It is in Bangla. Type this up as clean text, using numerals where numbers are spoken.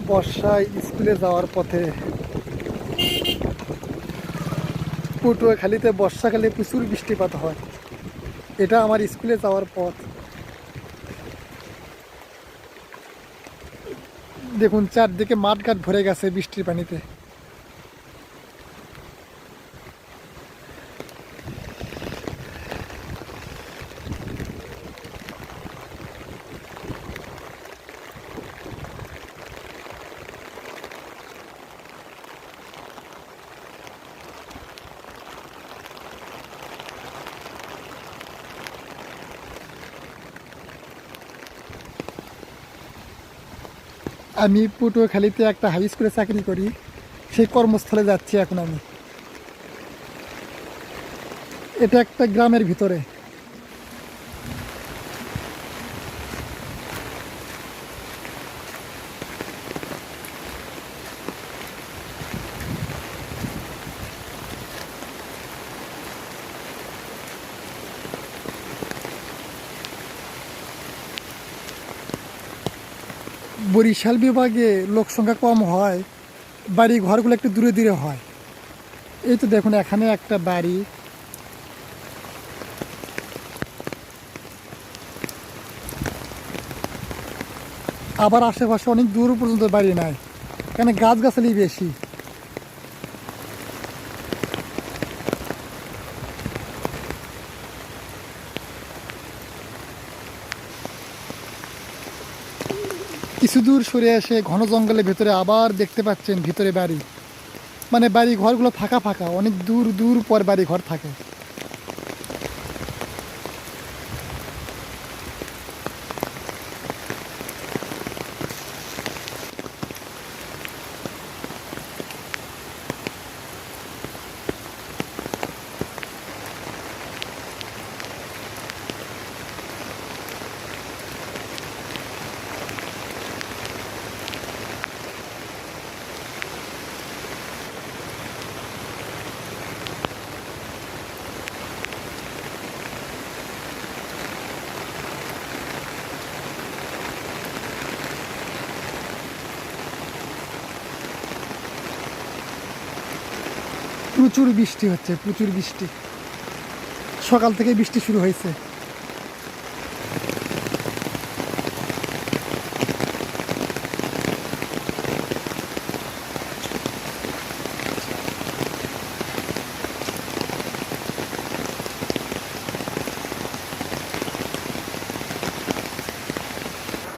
বর্ষায় স্কুলে যাওয়ার পথে পটুয়াখালীতে বর্ষাকালে প্রচুর বৃষ্টিপাত হয়। এটা আমার স্কুলে যাওয়ার পথ। দেখুন চারদিকে মাঠঘাট ভরে গেছে বৃষ্টির পানিতে। আমি পটুয়াখালীতে একটা হাই স্কুলে চাকরি করি, সেই কর্মস্থলে যাচ্ছি এখন আমি। এটা একটা গ্রামের ভিতরে। বরিশাল বিভাগে লোক সংখ্যা কম হয়, বাড়ি ঘরগুলো একটু দূরে দূরে হয়। এই তো দেখুন এখানে একটা বাড়ি, আবার আশেপাশে অনেক দূর পর্যন্ত বাড়ি নাই, এখানে গাছগাছালি বেশি। কিছু দূর সরে এসে ঘন জঙ্গলের ভেতরে আবার দেখতে পাচ্ছেন ভিতরে বাড়ি, মানে বাড়ি ঘরগুলো ফাঁকা ফাঁকা, অনেক দূর দূর পর বাড়ি ঘর থাকে। প্রচুর বৃষ্টি হচ্ছে, প্রচুর বৃষ্টি, সকাল থেকে বৃষ্টি শুরু হয়েছে।